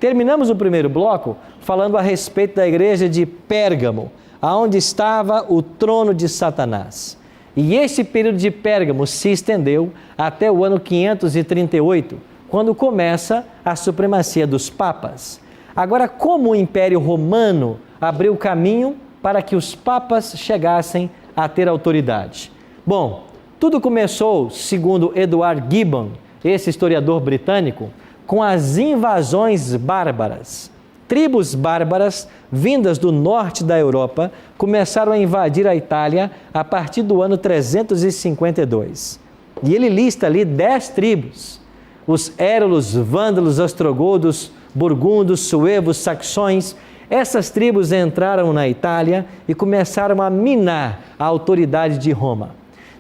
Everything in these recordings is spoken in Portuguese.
Terminamos o primeiro bloco falando a respeito da igreja de Pérgamo, aonde estava o trono de Satanás. E esse período de Pérgamo se estendeu até o ano 538, quando começa a supremacia dos papas. Agora, como o Império Romano abriu caminho para que os papas chegassem a ter autoridade? Bom, tudo começou, segundo Edward Gibbon, esse historiador britânico, com as invasões bárbaras. Tribos bárbaras vindas do norte da Europa começaram a invadir a Itália a partir do ano 352. E ele lista ali 10 tribos: os érulos, vândalos, ostrogodos, burgundos, suevos, saxões. Essas tribos entraram na Itália e começaram a minar a autoridade de Roma,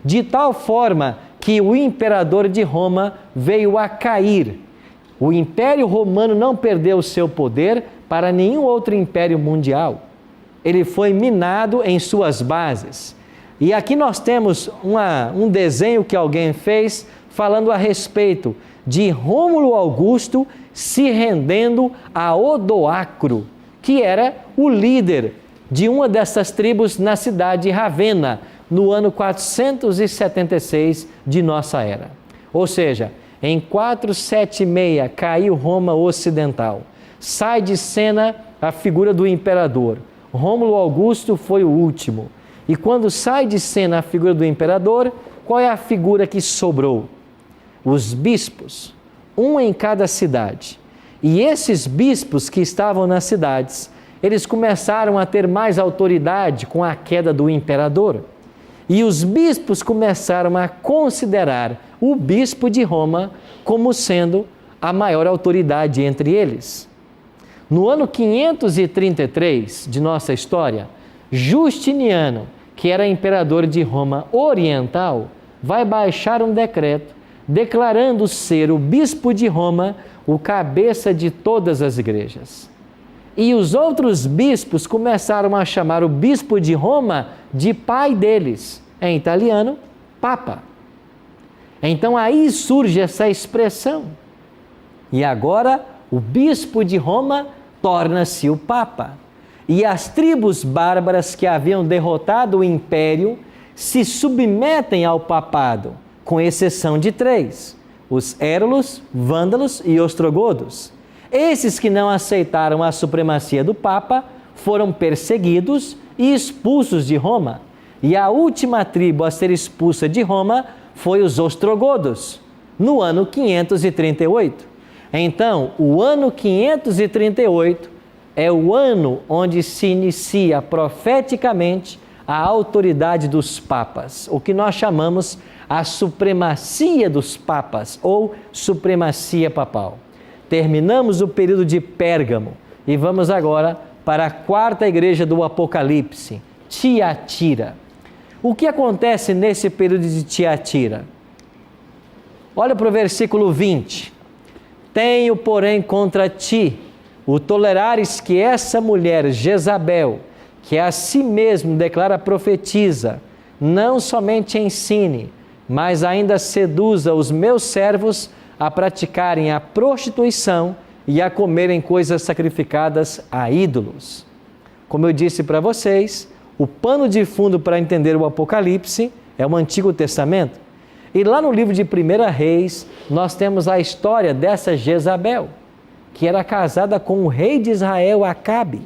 de tal forma que o imperador de Roma veio a cair. O Império Romano não perdeu o seu poder para nenhum outro império mundial. Ele foi minado em suas bases. E aqui nós temos um desenho que alguém fez falando a respeito de Rômulo Augusto se rendendo a Odoacro, que era o líder de uma dessas tribos na cidade de Ravenna, no ano 476 de nossa era. Ou seja, em 476 caiu Roma Ocidental. Sai de cena a figura do imperador. Rômulo Augusto foi o último. E quando sai de cena a figura do imperador, qual é a figura que sobrou? Os bispos, um em cada cidade. E esses bispos que estavam nas cidades, eles começaram a ter mais autoridade com a queda do imperador. E os bispos começaram a considerar o bispo de Roma como sendo a maior autoridade entre eles. No ano 533 de nossa história, Justiniano, que era imperador de Roma Oriental, vai baixar um decreto declarando ser o bispo de Roma o cabeça de todas as igrejas. E os outros bispos começaram a chamar o bispo de Roma de pai deles, em italiano, Papa. Então aí surge essa expressão. E agora o bispo de Roma torna-se o Papa. E as tribos bárbaras que haviam derrotado o império se submetem ao papado, com exceção de 3, os érulos, vândalos e ostrogodos. Esses que não aceitaram a supremacia do Papa foram perseguidos e expulsos de Roma. E a última tribo a ser expulsa de Roma foi os ostrogodos, no ano 538. Então, o ano 538 é o ano onde se inicia profeticamente a autoridade dos papas, o que nós chamamos a supremacia dos papas ou supremacia papal. Terminamos o período de Pérgamo e vamos agora para a quarta igreja do Apocalipse, Tiatira. O que acontece nesse período de Tiatira? Olha para o versículo 20. Tenho, porém, contra ti o tolerares que essa mulher, Jezabel, que a si mesmo declara profetiza, não somente ensine, mas ainda seduza os meus servos a praticarem a prostituição e a comerem coisas sacrificadas a ídolos. Como eu disse para vocês, o pano de fundo para entender o Apocalipse é o Antigo Testamento. E lá no livro de 1 Reis, nós temos a história dessa Jezabel. que era casada com o rei de Israel, Acabe.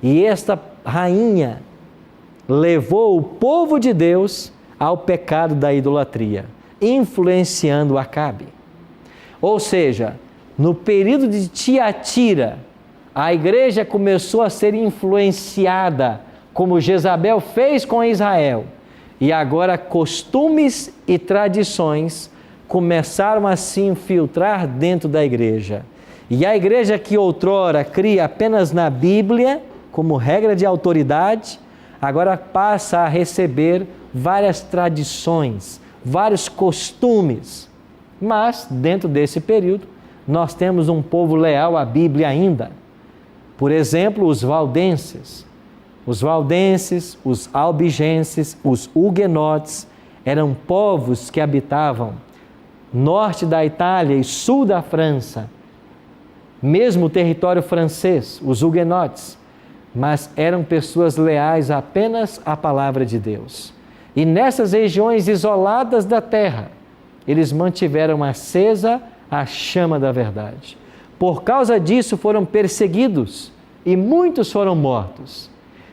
E esta rainha levou o povo de Deus ao pecado da idolatria, influenciando Acabe. Ou seja, no período de Tiatira, a igreja começou a ser influenciada, como Jezabel fez com Israel. E agora costumes e tradições começaram a se infiltrar dentro da igreja. E a igreja que outrora cria apenas na Bíblia, como regra de autoridade, agora passa a receber várias tradições, vários costumes. Mas, dentro desse período, nós temos um povo leal à Bíblia ainda. Por exemplo, os valdenses. Os valdenses, os albigenses, os huguenotes eram povos que habitavam norte da Itália e sul da França, mesmo o território francês, os huguenotes, mas eram pessoas leais apenas à palavra de Deus. E nessas regiões isoladas da terra, eles mantiveram acesa a chama da verdade. Por causa disso foram perseguidos e muitos foram mortos.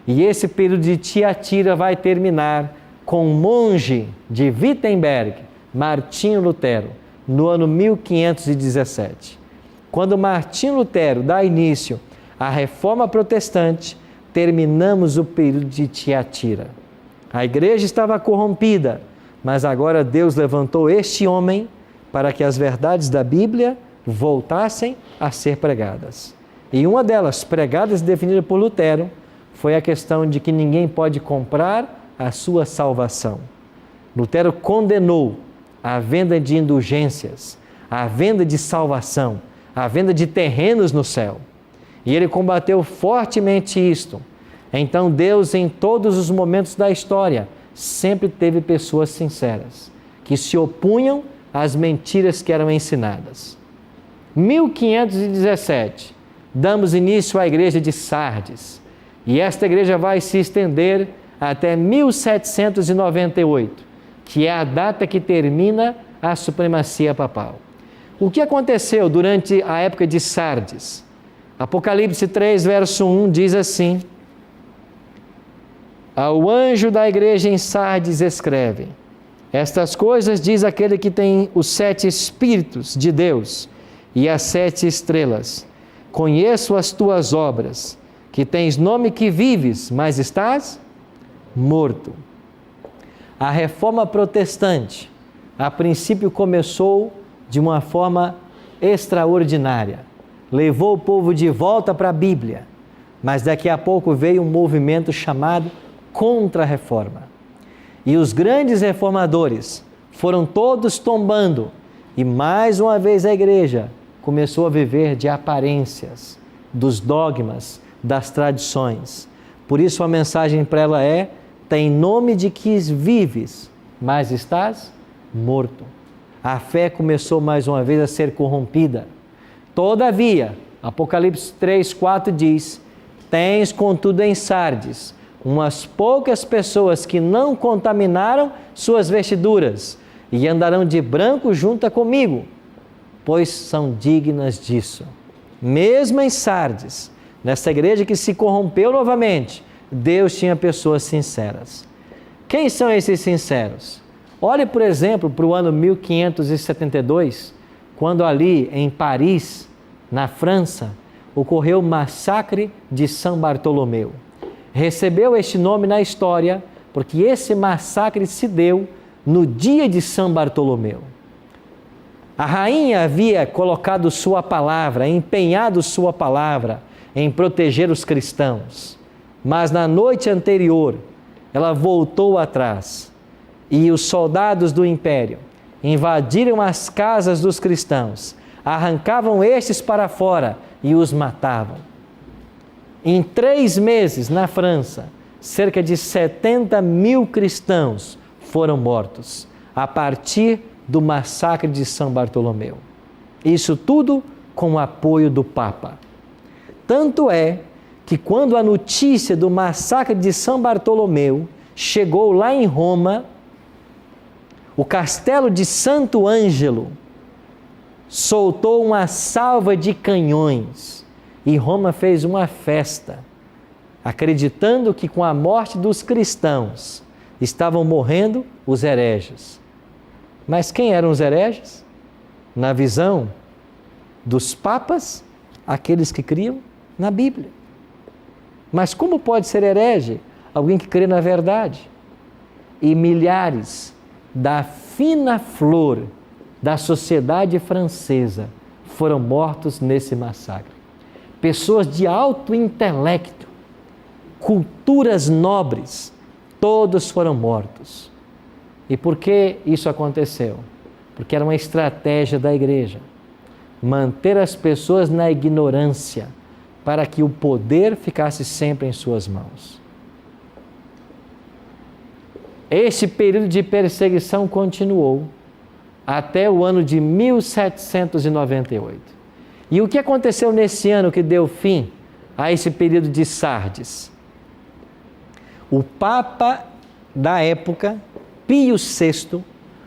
E esse período de Tiatira vai terminar com um monge de Wittenberg, Martinho Lutero, no ano 1517. Quando Martinho Lutero dá início à Reforma Protestante, terminamos o período de Tiatira. A igreja estava corrompida, mas agora Deus levantou este homem para que as verdades da Bíblia voltassem a ser pregadas. E uma delas, pregadas e definida por Lutero, foi a questão de que ninguém pode comprar a sua salvação. Lutero condenou a venda de indulgências, a venda de salvação, a venda de terrenos no céu. E ele combateu fortemente isto. Então Deus, em todos os momentos da história, sempre teve pessoas sinceras, que se opunham às mentiras que eram ensinadas. 1517, damos início à igreja de Sardes. E esta igreja vai se estender até 1798, que é a data que termina a supremacia papal. O que aconteceu durante a época de Sardes? Apocalipse 3, verso 1 diz assim: ao anjo da igreja em Sardes escreve: estas coisas diz aquele que tem os 7 Espíritos de Deus e as 7 estrelas. Conheço as tuas obras, que tens nome que vives, mas estás morto. A reforma protestante, a princípio, começou de uma forma extraordinária. Levou o povo de volta para a Bíblia, mas daqui a pouco veio um movimento chamado Contra-Reforma. E os grandes reformadores foram todos tombando, e mais uma vez a igreja começou a viver de aparências, dos dogmas, das tradições. Por isso a mensagem para ela é: tem nome de que vives, mas estás morto. A fé começou mais uma vez a ser corrompida. Todavia, Apocalipse 3, 4 diz: tens contudo em Sardes umas poucas pessoas que não contaminaram suas vestiduras e andarão de branco junto comigo, pois são dignas disso. Mesmo em Sardes, nessa igreja que se corrompeu novamente, Deus tinha pessoas sinceras. Quem são esses sinceros? Olhe, por exemplo, para o ano 1572, quando ali em Paris, na França, ocorreu o massacre de São Bartolomeu. Recebeu este nome na história porque esse massacre se deu no dia de São Bartolomeu. A rainha havia colocado sua palavra, empenhado sua palavra em proteger os cristãos, mas na noite anterior ela voltou atrás e os soldados do império invadiram as casas dos cristãos, arrancavam estes para fora e os matavam. Em 3 meses, na França, cerca de 70 mil cristãos foram mortos a partir do massacre de São Bartolomeu. Isso tudo com o apoio do Papa. Tanto é que quando a notícia do massacre de São Bartolomeu chegou lá em Roma, o castelo de Santo Ângelo soltou uma salva de canhões e Roma fez uma festa, acreditando que com a morte dos cristãos estavam morrendo os hereges. Mas quem eram os hereges? Na visão dos papas, aqueles que criam na Bíblia. Mas como pode ser herege alguém que crê na verdade? E milhares da fina flor da sociedade francesa foram mortos nesse massacre. Pessoas de alto intelecto, culturas nobres, todos foram mortos. E por que isso aconteceu? Porque era uma estratégia da igreja, manter as pessoas na ignorância, para que o poder ficasse sempre em suas mãos. Esse período de perseguição continuou até o ano de 1798. E o que aconteceu nesse ano que deu fim a esse período de Sardes? O Papa da época, Pio VI,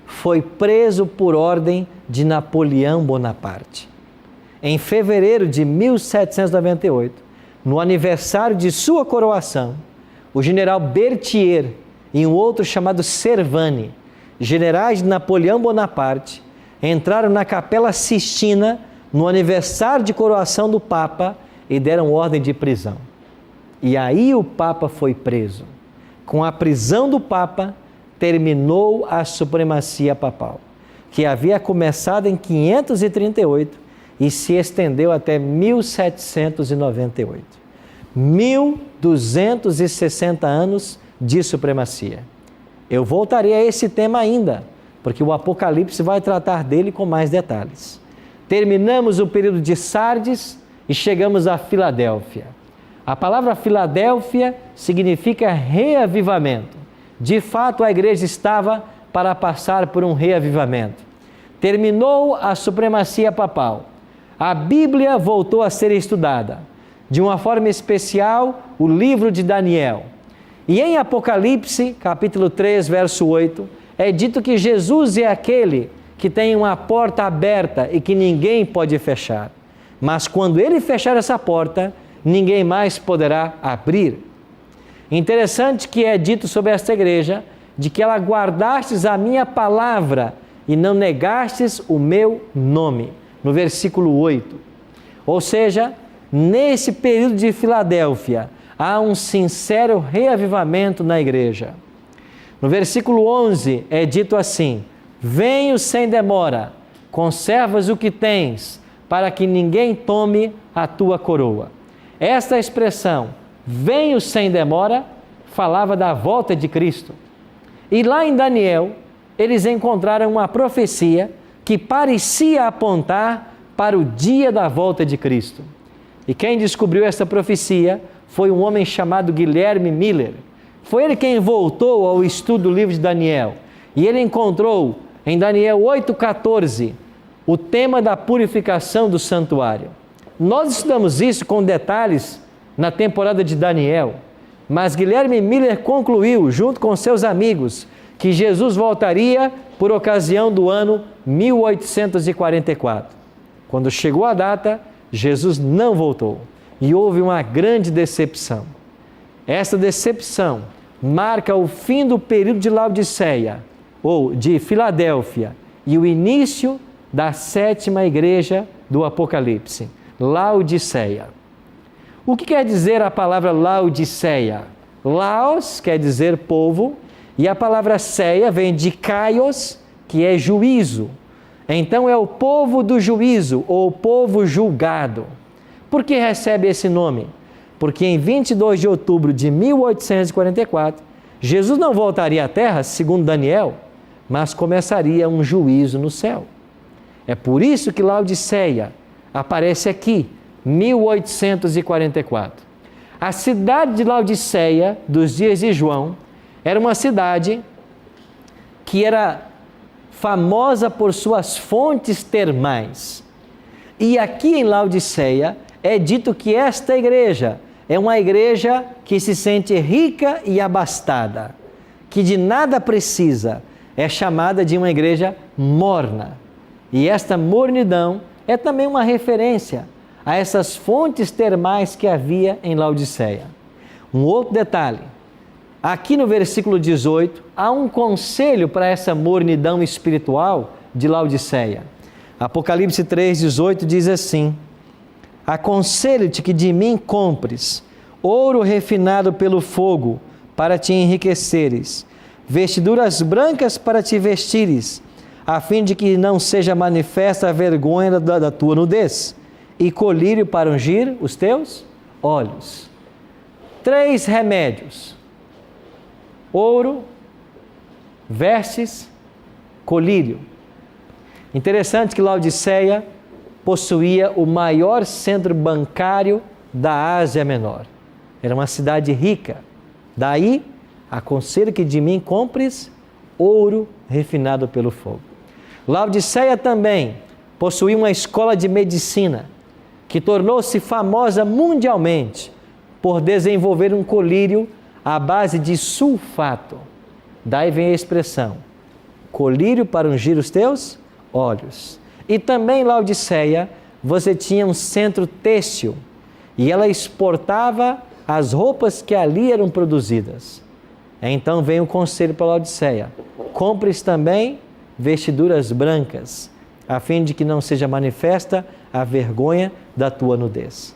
foi preso por ordem de Napoleão Bonaparte. Em fevereiro de 1798, no aniversário de sua coroação, o general Berthier e um outro chamado Servane, generais de Napoleão Bonaparte, entraram na Capela Sistina no aniversário de coroação do Papa e deram ordem de prisão. E aí o Papa foi preso. Com a prisão do Papa, terminou a supremacia papal, que havia começado em 538 e se estendeu até 1798. 1260 anos de supremacia. Eu voltarei a esse tema ainda, porque o Apocalipse vai tratar dele com mais detalhes. Terminamos o período de Sardes e chegamos a Filadélfia. A palavra Filadélfia significa reavivamento. De fato, a igreja estava para passar por um reavivamento. Terminou a supremacia papal. A Bíblia voltou a ser estudada. De uma forma especial, o livro de Daniel. E em Apocalipse, capítulo 3, verso 8, é dito que Jesus é aquele que tem uma porta aberta e que ninguém pode fechar. Mas quando ele fechar essa porta, ninguém mais poderá abrir. Interessante que é dito sobre esta igreja, de que ela guardastes a minha palavra e não negastes o meu nome. No versículo 8. Ou seja, nesse período de Filadélfia, há um sincero reavivamento na igreja. No versículo 11 é dito assim: venho sem demora, conservas o que tens, para que ninguém tome a tua coroa. Esta expressão, venho sem demora, falava da volta de Cristo. E lá em Daniel, eles encontraram uma profecia que parecia apontar para o dia da volta de Cristo. E quem descobriu essa profecia foi um homem chamado Guilherme Miller. Foi ele quem voltou ao estudo do livro de Daniel. E ele encontrou em Daniel 8,14 o tema da purificação do santuário. Nós estudamos isso com detalhes na temporada de Daniel, mas Guilherme Miller concluiu, junto com seus amigos, que Jesus voltaria por ocasião do ano 1844. Quando chegou a data, Jesus não voltou e houve uma grande decepção. Esta decepção marca o fim do período de Laodiceia, ou de Filadélfia, e o início da sétima igreja do Apocalipse, Laodiceia. O que quer dizer a palavra Laodiceia? Laos quer dizer povo, e a palavra ceia vem de kaios, que é juízo. Então é o povo do juízo, ou povo julgado. Por que recebe esse nome? Porque em 22 de outubro de 1844, Jesus não voltaria à terra, segundo Daniel, mas começaria um juízo no céu. É por isso que Laodiceia aparece aqui, 1844. A cidade de Laodiceia, dos dias de João, era uma cidade que era famosa por suas fontes termais. E aqui em Laodiceia é dito que esta igreja é uma igreja que se sente rica e abastada, que de nada precisa, é chamada de uma igreja morna. E esta mornidão é também uma referência a essas fontes termais que havia em Laodiceia. Um outro detalhe, aqui no versículo 18, há um conselho para essa mornidão espiritual de Laodiceia. Apocalipse 3,18 diz assim: aconselho-te que de mim compres ouro refinado pelo fogo para te enriqueceres, vestiduras brancas para te vestires, a fim de que não seja manifesta a vergonha da tua nudez, e colírio para ungir os teus olhos. 3 remédios: ouro, vestes, colírio. Interessante que Laodiceia possuía o maior centro bancário da Ásia Menor. Era uma cidade rica. Daí, aconselho que de mim compres ouro refinado pelo fogo. Laodiceia também possuía uma escola de medicina que tornou-se famosa mundialmente por desenvolver um colírio à base de sulfato. Daí vem a expressão, colírio para ungir os teus olhos. E também em Laodiceia, você tinha um centro têxtil e ela exportava as roupas que ali eram produzidas. Então vem o conselho para Laodiceia: compres também vestiduras brancas, a fim de que não seja manifesta a vergonha da tua nudez.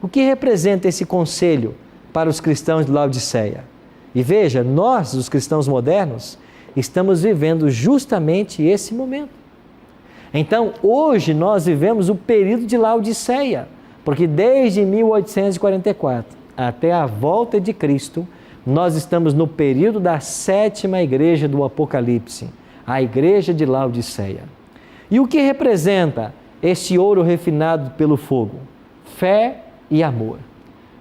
O que representa esse conselho para os cristãos de Laodiceia? E veja, nós, os cristãos modernos, estamos vivendo justamente esse momento. Então, hoje nós vivemos o período de Laodiceia, porque desde 1844 até a volta de Cristo, nós estamos no período da 7ª igreja do Apocalipse, a igreja de Laodiceia. E o que representa este ouro refinado pelo fogo? Fé e amor.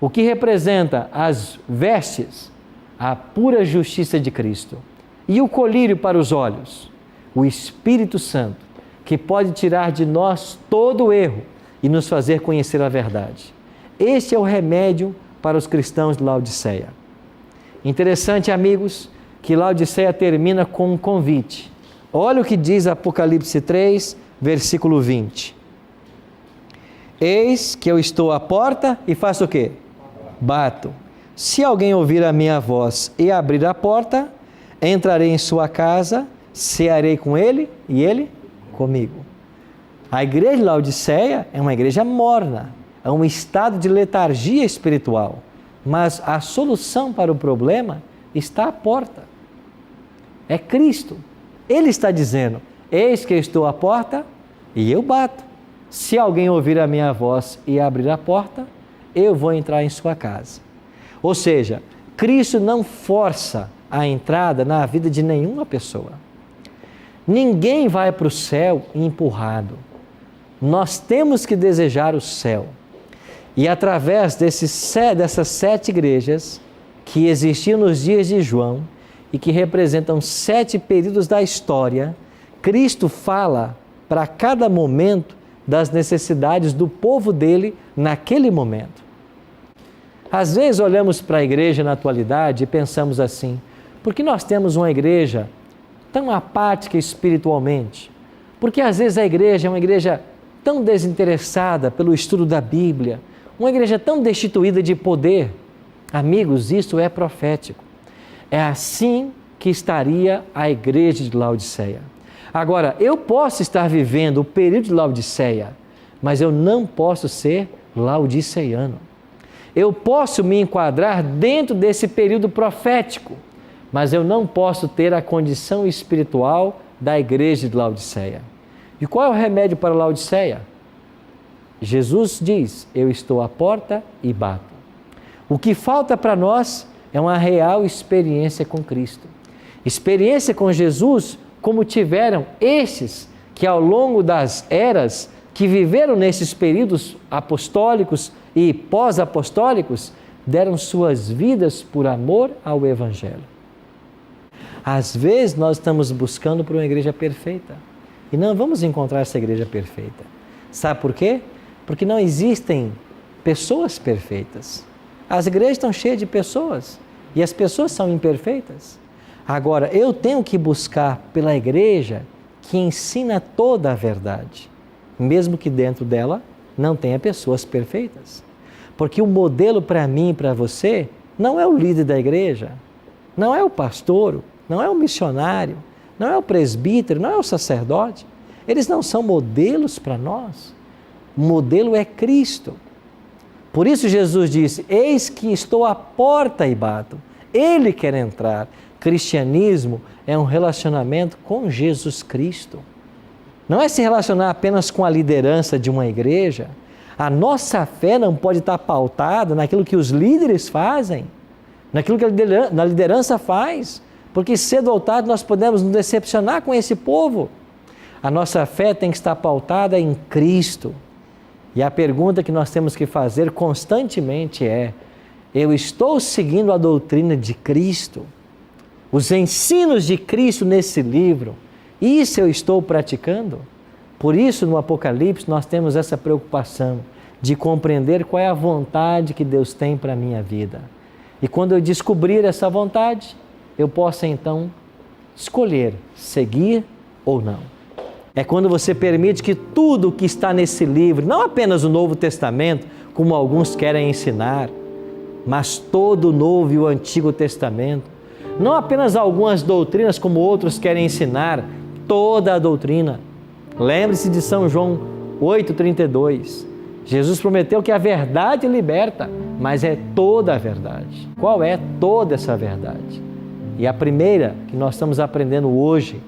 O que representa as vestes? A pura justiça de Cristo. E o colírio para os olhos? O Espírito Santo, que pode tirar de nós todo o erro e nos fazer conhecer a verdade. Este é o remédio para os cristãos de Laodiceia. Interessante, amigos, que Laodiceia termina com um convite. Olha o que diz Apocalipse 3, versículo 20. Eis que eu estou à porta e faço o quê? Bato. Se alguém ouvir a minha voz e abrir a porta, entrarei em sua casa, cearei com ele e ele comigo. A igreja de Laodiceia é uma igreja morna, é um estado de letargia espiritual, mas a solução para o problema está à porta. É Cristo. Ele está dizendo: eis que eu estou à porta e eu bato. Se alguém ouvir a minha voz e abrir a porta, eu vou entrar em sua casa. Ou seja, Cristo não força a entrada na vida de nenhuma pessoa. Ninguém vai para o céu empurrado. Nós temos que desejar o céu. E através dessas 7 igrejas que existiam nos dias de João e que representam 7 períodos da história, Cristo fala para cada momento das necessidades do povo dele naquele momento. Às vezes olhamos para a igreja na atualidade e pensamos assim: por que nós temos uma igreja tão apática espiritualmente? Porque às vezes a igreja é uma igreja tão desinteressada pelo estudo da Bíblia, uma igreja tão destituída de poder. Amigos, isso é profético. É assim que estaria a igreja de Laodiceia. Agora, eu posso estar vivendo o período de Laodiceia, mas eu não posso ser laodiceiano. Eu posso me enquadrar dentro desse período profético, mas eu não posso ter a condição espiritual da igreja de Laodiceia. E qual é o remédio para Laodiceia? Jesus diz: eu estou à porta e bato. O que falta para nós é uma real experiência com Cristo. Experiência com Jesus como tiveram estes que ao longo das eras, que viveram nesses períodos apostólicos e pós-apostólicos, deram suas vidas por amor ao Evangelho. Às vezes nós estamos buscando por uma igreja perfeita e não vamos encontrar essa igreja perfeita. Sabe por quê? Porque não existem pessoas perfeitas. As igrejas estão cheias de pessoas e as pessoas são imperfeitas. Agora, eu tenho que buscar pela igreja que ensina toda a verdade, mesmo que dentro dela não tenha pessoas perfeitas. Porque o modelo para mim e para você não é o líder da igreja, não é o pastor, não é o missionário, não é o presbítero, não é o sacerdote. Eles não são modelos para nós. O modelo é Cristo. Por isso Jesus disse: eis que estou à porta e bato. Ele quer entrar. Cristianismo é um relacionamento com Jesus Cristo. Não é se relacionar apenas com a liderança de uma igreja. A nossa fé não pode estar pautada naquilo que os líderes fazem, naquilo que a liderança faz, porque cedo ou tarde nós podemos nos decepcionar com esse povo. A nossa fé tem que estar pautada em Cristo. E a pergunta que nós temos que fazer constantemente é: eu estou seguindo a doutrina de Cristo? Os ensinos de Cristo nesse livro, isso eu estou praticando? Por isso, no Apocalipse, nós temos essa preocupação de compreender qual é a vontade que Deus tem para a minha vida. E quando eu descobrir essa vontade, eu possa então escolher seguir ou não. É quando você permite que tudo o que está nesse livro, não apenas o Novo Testamento, como alguns querem ensinar, mas todo o Novo e o Antigo Testamento, não apenas algumas doutrinas como outros querem ensinar, toda a doutrina. Lembre-se de São João 8,32. Jesus prometeu que a verdade liberta, mas é toda a verdade. Qual é toda essa verdade? E a primeira que nós estamos aprendendo hoje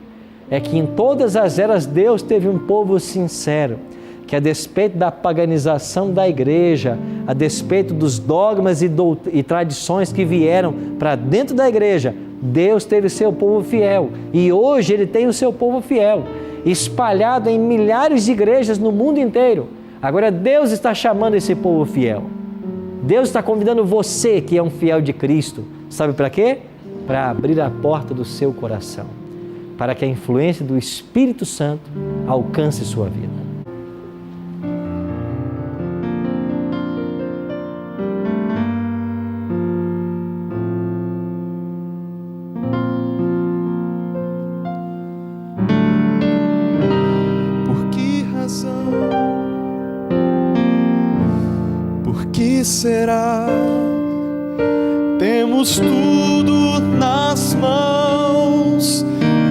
é que em todas as eras Deus teve um povo sincero, que a despeito da paganização da igreja, a despeito dos dogmas e tradições que vieram para dentro da igreja, Deus teve seu povo fiel. E hoje Ele tem o seu povo fiel, espalhado em milhares de igrejas no mundo inteiro. Agora Deus está chamando esse povo fiel. Deus está convidando você que é um fiel de Cristo. Sabe para quê? Para abrir a porta do seu coração, para que a influência do Espírito Santo alcance sua vida. Por que razão? Por que será? Temos tudo nas mãos,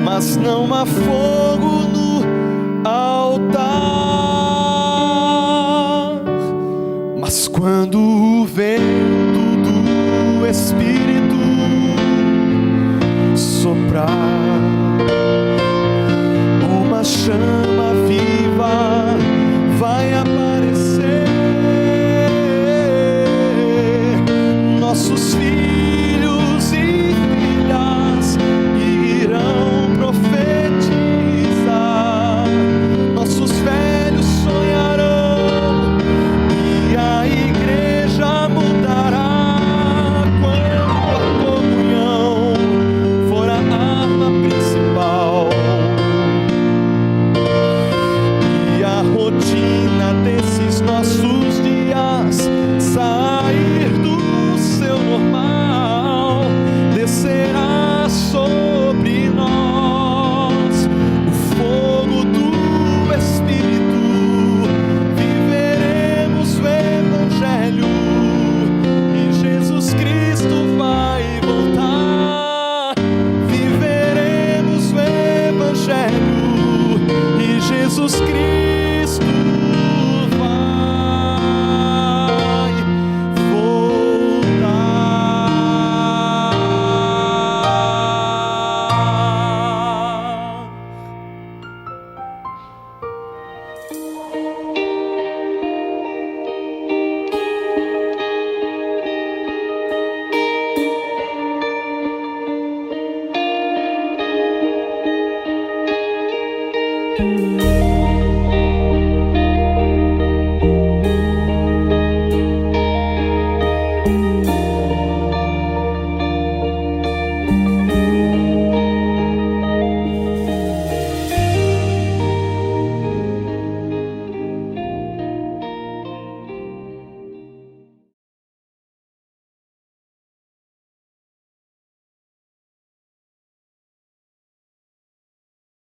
mas não há fogo no altar. Mas quando o vento do Espírito soprar, uma chama viva vai aparecer. Nossos filhos